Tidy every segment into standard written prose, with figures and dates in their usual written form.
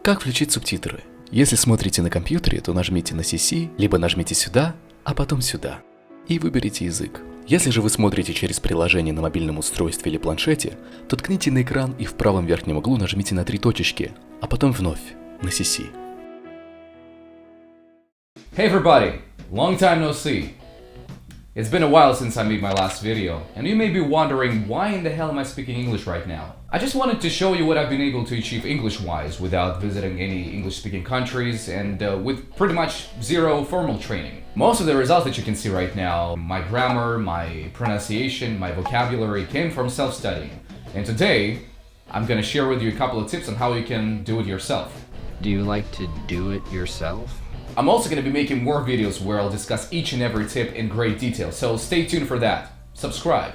Как включить субтитры? Если смотрите на компьютере, то нажмите на CC, либо нажмите сюда, а потом сюда. И выберите язык. Если же вы смотрите через приложение на мобильном устройстве или планшете, то ткните на экран и в правом верхнем углу нажмите на 3 точечки, а потом вновь на CC. Hey everybody, long time no see. It's been a while since I made my last video, and you may be wondering why in the hell am I speaking English right now? I just wanted to show you what I've been able to achieve English-wise without visiting any English-speaking countries and with pretty much zero formal training. Most of the results that you can see right now, my grammar, my pronunciation, my vocabulary came from self-studying. And today, I'm gonna share with you a couple of tips on how you can do it yourself. Do you like to do it yourself? I'm also going to be making more videos where I'll discuss each and every tip in great detail, so stay tuned for that. Subscribe.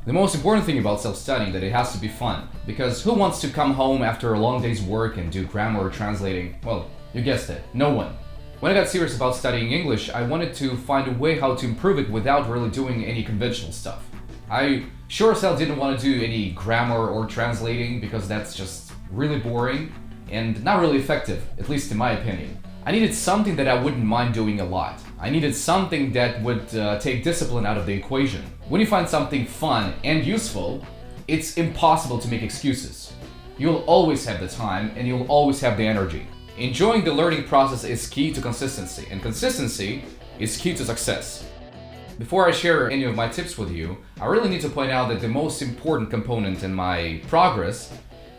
The most important thing about self-studying that it has to be fun, because who wants to come home after a long day's work and do grammar or translating? Well, you guessed it, no one. When I got serious about studying English, I wanted to find a way how to improve it without really doing any conventional stuff. I sure as hell didn't want to do any grammar or translating because that's just really boring and not really effective, at least in my opinion. I needed something that I wouldn't mind doing a lot. I needed something that would take discipline out of the equation. When you find something fun and useful, it's impossible to make excuses. You'll always have the time and you'll always have the energy. Enjoying the learning process is key to consistency, and consistency is key to success. Before I share any of my tips with you, I really need to point out that the most important component in my progress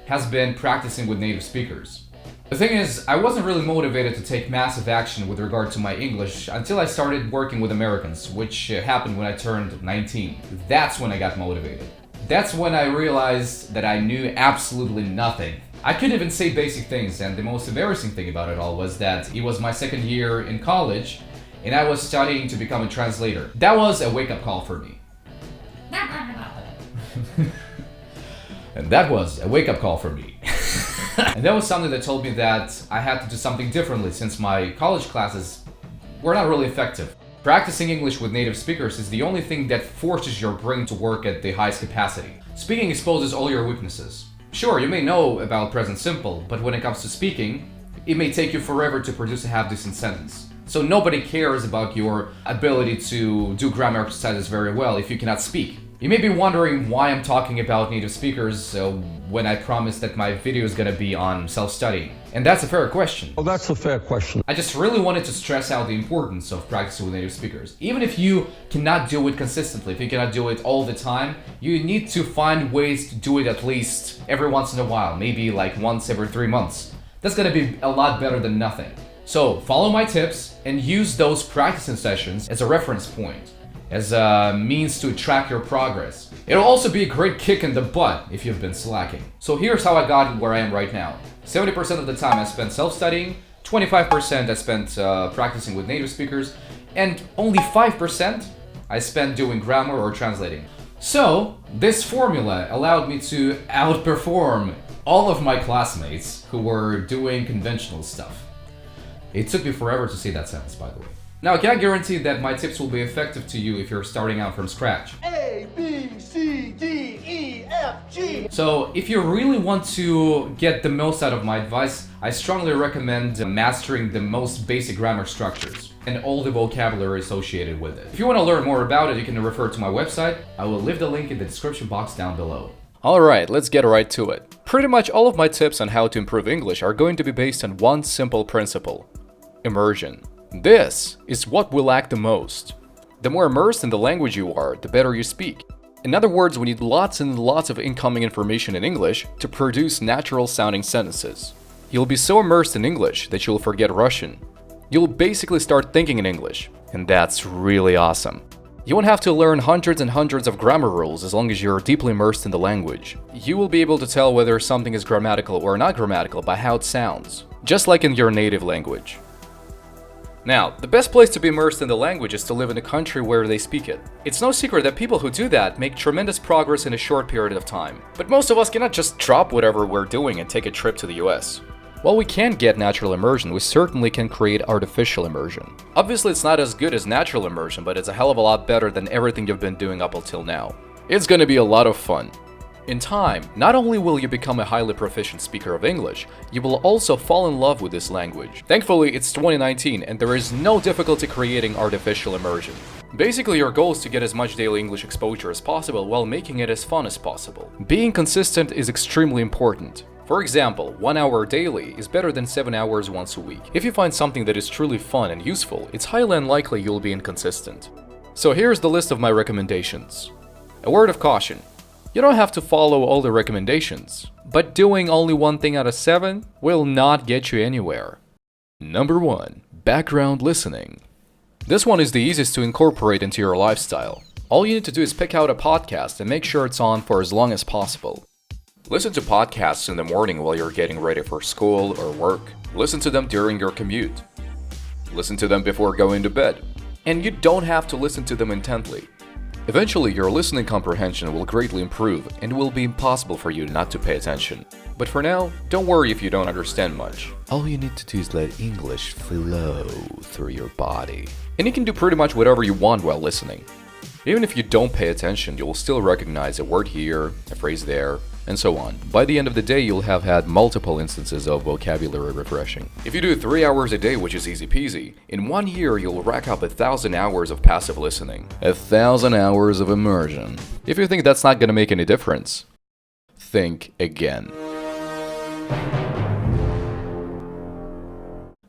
has been practicing with native speakers. The thing is, I wasn't really motivated to take massive action with regard to my English until I started working with Americans, which happened when I turned 19. That's when I got motivated. That's when I realized that I knew absolutely nothing. I couldn't even say basic things, and the most embarrassing thing about it all was that it was my second year in college, and I was studying to become a translator. That was a wake-up call for me. And that was a wake-up call for me. And that was something that told me that I had to do something differently since my college classes were not really effective. Practicing English with native speakers is the only thing that forces your brain to work at the highest capacity. Speaking exposes all your weaknesses. Sure, you may know about present simple, but when it comes to speaking, it may take you forever to produce a half-decent sentence. So nobody cares about your ability to do grammar exercises very well if you cannot speak. You may be wondering why I'm talking about native speakers when I promised that my video is gonna be on self-studying. And that's a fair question. Oh, that's a fair question. I just really wanted to stress out the importance of practicing with native speakers. Even if you cannot do it consistently, if you cannot do it all the time, you need to find ways to do it at least every once in a while, maybe like once every 3 months. That's gonna be a lot better than nothing. So follow my tips and use those practicing sessions as a reference point, as a means to track your progress. It'll also be a great kick in the butt if you've been slacking. So here's how I got where I am right now. 70% of the time I spent self-studying, 25% I spent practicing with native speakers, and only 5% I spent doing grammar or translating. So this formula allowed me to outperform all of my classmates who were doing conventional stuff. It took me forever to say that sentence, by the way. Now, I can't guarantee that my tips will be effective to you if you're starting out from scratch. A, B, C, D, E, F, G. So, if you really want to get the most out of my advice, I strongly recommend mastering the most basic grammar structures and all the vocabulary associated with it. If you want to learn more about it, you can refer to my website. I will leave the link in the description box down below. Alright, let's get right to it. Pretty much all of my tips on how to improve English are going to be based on one simple principle: immersion. This is what we lack the most. The more immersed in the language you are, the better you speak. In other words, we need lots and lots of incoming information in English to produce natural sounding sentences. You'll be so immersed in English that you'll forget Russian. You'll basically start thinking in English, and that's really awesome. You won't have to learn hundreds and hundreds of grammar rules as long as you're deeply immersed in the language. You will be able to tell whether something is grammatical or not grammatical by how it sounds, just like in your native language. Now, the best place to be immersed in the language is to live in a country where they speak it. It's no secret that people who do that make tremendous progress in a short period of time. But most of us cannot just drop whatever we're doing and take a trip to the US. While we can get natural immersion, we certainly can create artificial immersion. Obviously, it's not as good as natural immersion, but it's a hell of a lot better than everything you've been doing up until now. It's gonna be a lot of fun. In time, not only will you become a highly proficient speaker of English, you will also fall in love with this language. Thankfully, it's 2019 and there is no difficulty creating artificial immersion. Basically, your goal is to get as much daily English exposure as possible while making it as fun as possible. Being consistent is extremely important. For example, 1 hour daily is better than 7 hours once a week. If you find something that is truly fun and useful, it's highly unlikely you'll be inconsistent. So here's the list of my recommendations. A word of caution. You don't have to follow all the recommendations, but doing only one thing out of 7 will not get you anywhere. Number 1. Background listening. This one is the easiest to incorporate into your lifestyle. All you need to do is pick out a podcast and make sure it's on for as long as possible. Listen to podcasts in the morning while you're getting ready for school or work. Listen to them during your commute. Listen to them before going to bed. And you don't have to listen to them intently. Eventually, your listening comprehension will greatly improve and it will be impossible for you not to pay attention. But for now, don't worry if you don't understand much. All you need to do is let English flow through your body. And you can do pretty much whatever you want while listening. Even if you don't pay attention, you'll still recognize a word here, a phrase there, and so on. By the end of the day, you'll have had multiple instances of vocabulary refreshing. If you do 3 hours a day, which is easy peasy, in 1 year you'll rack up 1,000 hours of passive listening. 1,000 hours of immersion. If you think that's not gonna make any difference, think again.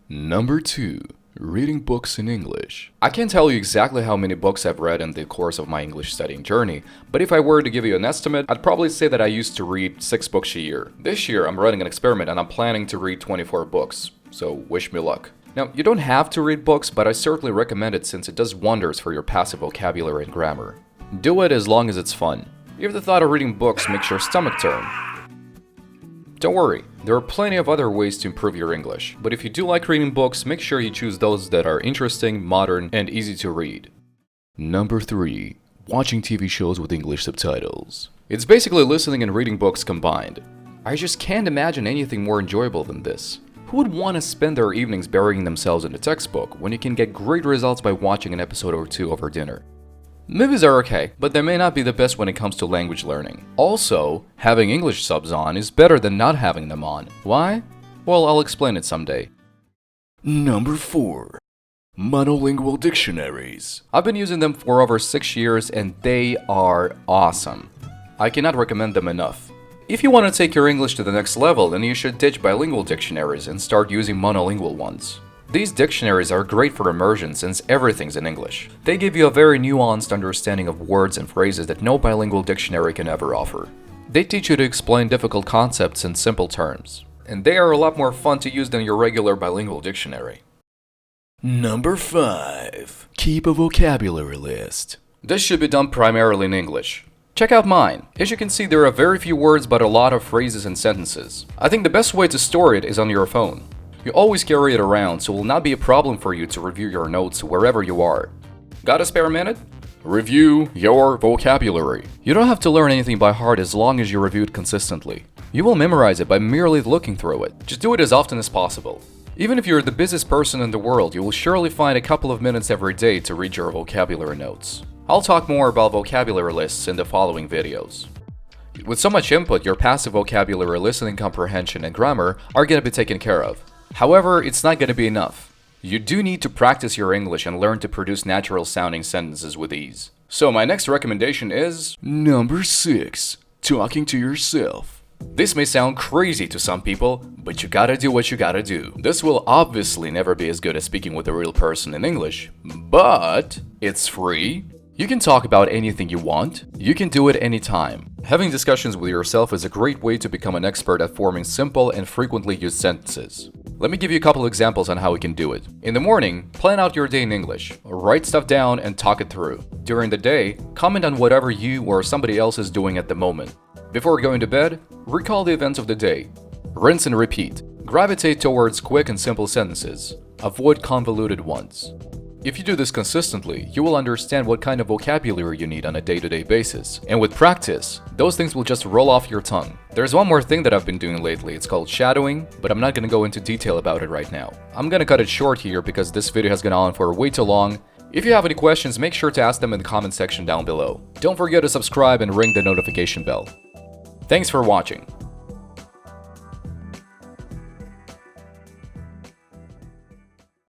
Number 2. Reading books in English. I can't tell you exactly how many books I've read in the course of my English studying journey, but if I were to give you an estimate, I'd probably say that I used to read 6 books a year. This year, I'm running an experiment and I'm planning to read 24 books, so wish me luck. Now, you don't have to read books, but I certainly recommend it since it does wonders for your passive vocabulary and grammar. Do it as long as it's fun. If the thought of reading books makes your stomach turn, don't worry, there are plenty of other ways to improve your English, but if you do like reading books, make sure you choose those that are interesting, modern, and easy to read. Number 3. Watching TV shows with English subtitles. It's basically listening and reading books combined. I just can't imagine anything more enjoyable than this. Who would want to spend their evenings burying themselves in a textbook when you can get great results by watching an episode or 2 over dinner? Movies are okay, but they may not be the best when it comes to language learning. Also, having English subs on is better than not having them on. Why? Well, I'll explain it someday. Number 4. Monolingual Dictionaries. I've been using them for over 6 years and they are awesome. I cannot recommend them enough. If you want to take your English to the next level, then you should ditch bilingual dictionaries and start using monolingual ones. These dictionaries are great for immersion since everything's in English. They give you a very nuanced understanding of words and phrases that no bilingual dictionary can ever offer. They teach you to explain difficult concepts in simple terms. And they are a lot more fun to use than your regular bilingual dictionary. Number 5. Keep a vocabulary list. This should be done primarily in English. Check out mine. As you can see, there are very few words but a lot of phrases and sentences. I think the best way to store it is on your phone. You always carry it around, so it will not be a problem for you to review your notes wherever you are. Got a spare minute? Review your vocabulary. You don't have to learn anything by heart as long as you review it consistently. You will memorize it by merely looking through it. Just do it as often as possible. Even if you're the busiest person in the world, you will surely find a couple of minutes every day to read your vocabulary notes. I'll talk more about vocabulary lists in the following videos. With so much input, your passive vocabulary, listening comprehension, and grammar are going to be taken care of. However, it's not going to be enough. You do need to practice your English and learn to produce natural-sounding sentences with ease. So my next recommendation is... Number 6. Talking to yourself. This may sound crazy to some people, but you gotta do what you gotta do. This will obviously never be as good as speaking with a real person in English, but it's free. You can talk about anything you want. You can do it anytime. Having discussions with yourself is a great way to become an expert at forming simple and frequently used sentences. Let me give you a couple examples on how we can do it. In the morning, plan out your day in English. Write stuff down and talk it through. During the day, comment on whatever you or somebody else is doing at the moment. Before going to bed, recall the events of the day. Rinse and repeat. Gravitate towards quick and simple sentences. Avoid convoluted ones. If you do this consistently, you will understand what kind of vocabulary you need on a day-to-day basis. And with practice, those things will just roll off your tongue. There's one more thing that I've been doing lately. It's called shadowing, but I'm not gonna go into detail about it right now. I'm gonna cut it short here because this video has gone on for way too long. If you have any questions, make sure to ask them in the comment section down below. Don't forget to subscribe and ring the notification bell. Thanks for watching.